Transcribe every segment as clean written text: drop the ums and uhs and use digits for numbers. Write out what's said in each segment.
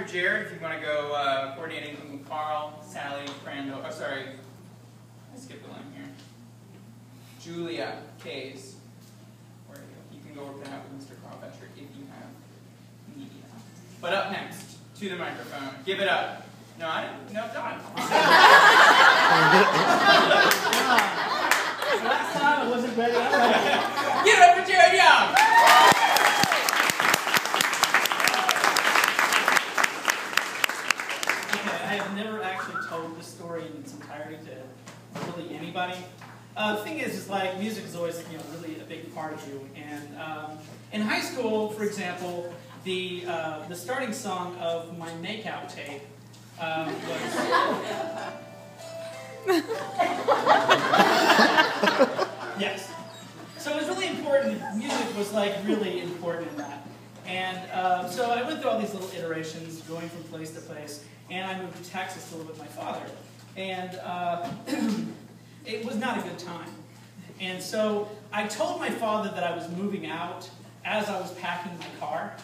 for Jared if you want to go coordinate anything with Carl, Sally, Brando. Oh, sorry. I skipped a line here. Julia Kays. Where are you? You can go work that out with Mr. Carl Fetcher if you have media. But up next, to the microphone. Give it up. No, I didn't. No, Don. Last time I wasn't ready. Give it up for Jared Young. Okay, I have never actually told this story in its entirety to really anybody. The thing is like music is always really a big part of you. And in high school, for example, the starting song of my makeout tape was. Yes. So it was really important. Music was like really important in that. And so I went through all these little iterations, going from place to place, and I moved to Texas to live with my father. And it was not a good time. And so I told my father that I was moving out as I was packing my car.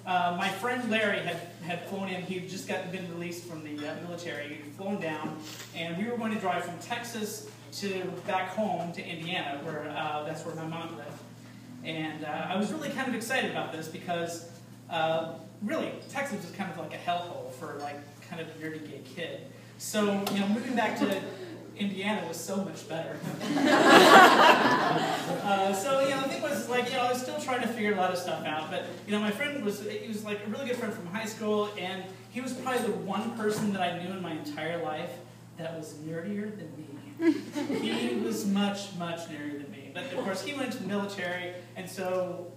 My friend Larry had flown in. He had just been released from the military. He had flown down, and we were going to drive from Texas to back home to Indiana, where that's where my mom lived. And I was really kind of excited about this because really Texas was kind of like a hellhole for like kind of nerdy gay kid. So moving back to Indiana was so much better. So the thing was like I was still trying to figure a lot of stuff out, but my friend was like a really good friend from high school, and he was probably the one person that I knew in my entire life that was nerdier than me. He was much nerdier than me, but of course he went to the military, and so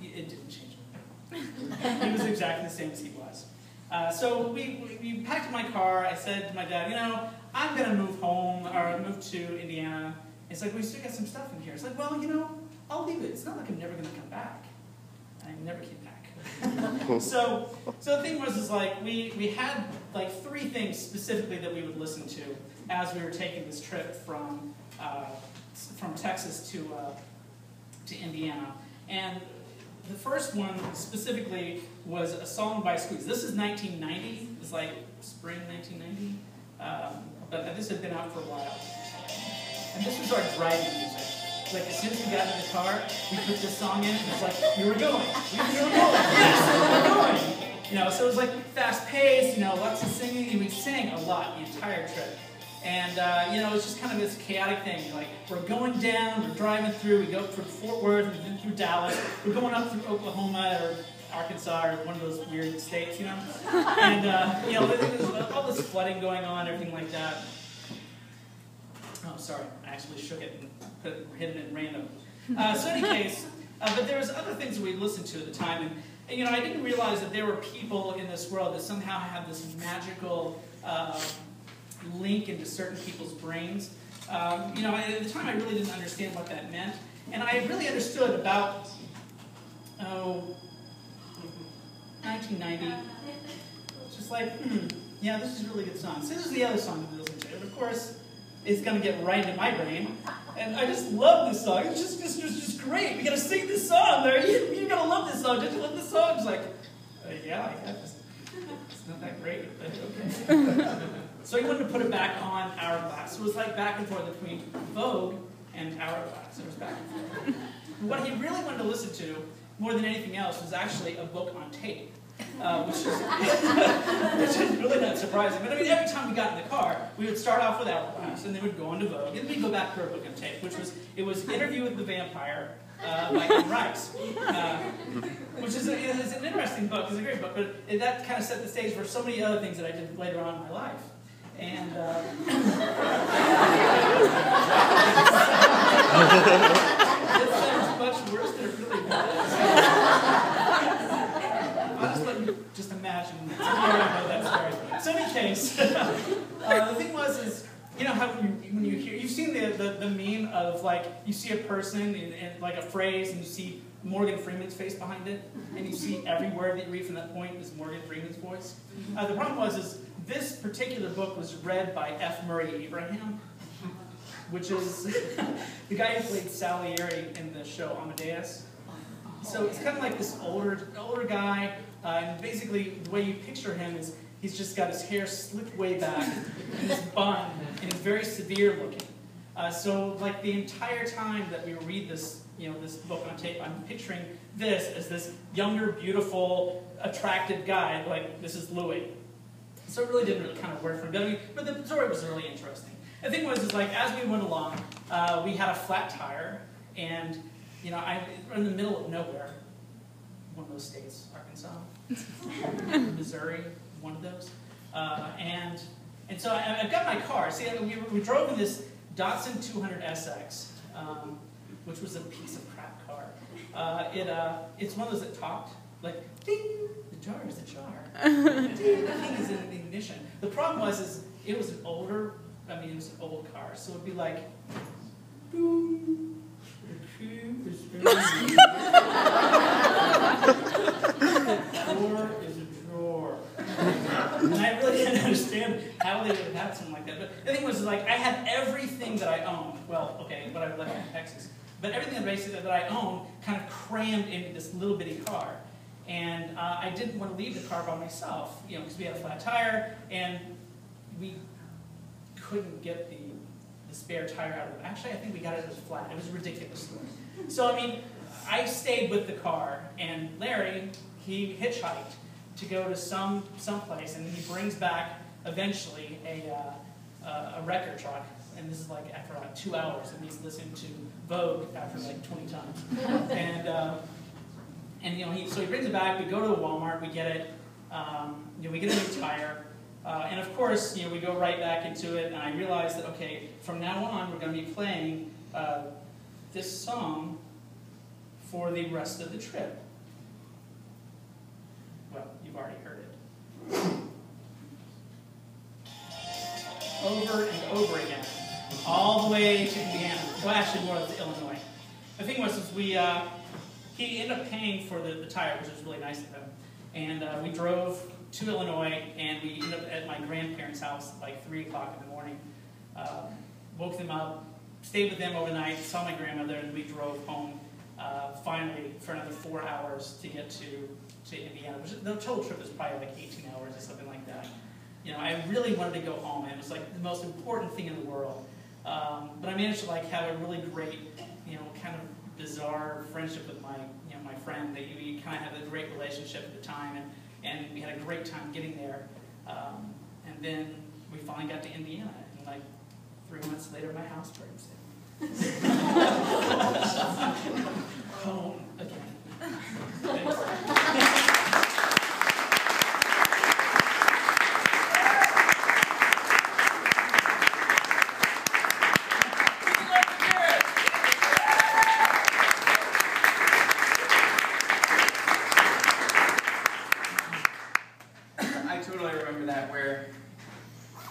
it didn't change him. He was exactly the same as he was. So we packed my car. I said to my dad, I'm going to move home, or move to Indiana. It's like, we still got some stuff in here. It's like, well, I'll leave it. It's not like I'm never going to come back. I never came back. So the thing was like, we had like 3 things specifically that we would listen to as we were taking this trip from Texas to Indiana. And the first one specifically was a song by Squeeze. This is 1990. It was like spring 1990. But this had been out for a while. And this was our driving music. Like as soon as we got in the car, we put this song in, and it's like, here we're going. Here we're going. Yes, we're going. So it was like fast paced, lots of singing, and we sang a lot the entire trip. And it was just kind of this chaotic thing. Like we're going down, we're driving through, we go through Fort Worth, and then through Dallas, we're going up through Oklahoma or Arkansas or one of those weird states, And there's all this flooding going on, everything like that. Oh, sorry, I actually shook it and hit it in random. So in any case, but there was other things that we listened to at the time, and I didn't realize that there were people in this world that somehow have this magical link into certain people's brains. At the time I really didn't understand what that meant, and I really understood about 1990. It's just like, yeah, this is a really good song. So this is the other song that we listened to, and of course, it's going to get right into my brain. And I just love this song. It's just great. We got to sing this song. You're going to love this song. Don't you love this song? It's like, yeah, I guess. It's not that great, but okay. So he wanted to put it back on Hourglass. So it was like back and forth between Vogue and Hourglass. It was back and forth. What he really wanted to listen to, more than anything else, was actually a book on tape. Which is really not surprising. But I mean, every time we got in the car, we would start off with Hourglass, and then we'd go into Vogue, and then we'd go back to our book on tape, which was Interview with the Vampire by Anne Rice, which is an interesting book. It's a great book, but that kind of set the stage for so many other things that I did later on in my life. And it sounds much worse than it really was. I'll just let you just imagine. You already know that story. So in any case, the thing is, how when you hear, you've seen the meme of like, you see a person and like a phrase, and you see Morgan Freeman's face behind it, and you see every word that you read from that point is Morgan Freeman's voice. The problem is this particular book was read by F. Murray Abraham, which is the guy who played Salieri in the show Amadeus. So it's kind of like this older guy, And basically, the way you picture him is he's just got his hair slicked way back, and his bun, and he's very severe looking. So, like the entire time that we read this, this book on tape, I'm picturing this as this younger, beautiful, attractive guy. Like, this is Louis. So it really didn't really kind of work for me. But the story was really interesting. The thing was, as we went along, we had a flat tire, and I'm in the middle of nowhere. One of those states, Arkansas, Missouri, one of those. And so I've got my car. See, we drove in this Datsun 200 SX, which was a piece of crap car. It's one of those that talked, like, ding, the jar is a jar. Ding, the thing is in the ignition. The problem was, it was an older, it was an old car, so it'd be like, boom, the key is drawer is a drawer. And I really didn't understand how they would have something like that. But the thing was, I had everything that I owned. Well, okay, what I left in Texas. But everything that I owned kind of crammed into this little bitty car. And I didn't want to leave the car by myself, because we had a flat tire, and we couldn't get the spare tire out of it. Actually, I think we got it as flat. It was ridiculous. So, I stayed with the car, and Larry, he hitchhiked to go to some place, and he brings back eventually a record truck, and this is after 2 hours, and he's listening to Vogue after 20 times, so he brings it back. We go to Walmart, we get it, we get a new tire, and of course, we go right back into it, and I realized that okay, from now on, we're going to be playing this song for the rest of the trip. Well, you've already heard it. Over and over again. All the way to Indiana. Well, actually more to Illinois. The thing was, he ended up paying for the tire, which was really nice of him. And we drove to Illinois, and we ended up at my grandparents' house at 3 o'clock in the morning. Woke them up, stayed with them overnight, saw my grandmother, and we drove home finally for another 4 hours to get to Indiana. Which, the total trip was probably 18 hours or something like that. I really wanted to go home, and it was the most important thing in the world. But I managed to have a really great, kind of bizarre friendship with my friend. That we kind of had a great relationship at the time, and we had a great time getting there. And then we finally got to Indiana, and 3 months later, my house burns down. Home again. Thanks.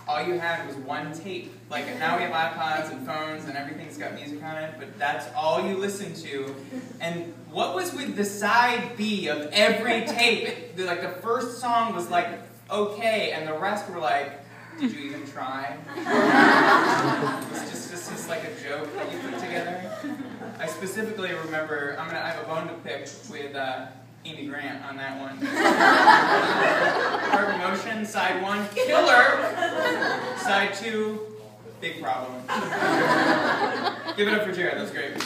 All you had was one tape. Now we have iPods and phones and everything's got music on it, but that's all you listened to. And what was with the side B of every tape? The first song was okay, and the rest were did you even try? It's just like a joke that you put together. I specifically remember, I have a bone to pick with Amy Grant on that one. Heart Emotion, side 1, killer. Side 2, big problem. Give it up for Jared, that's great.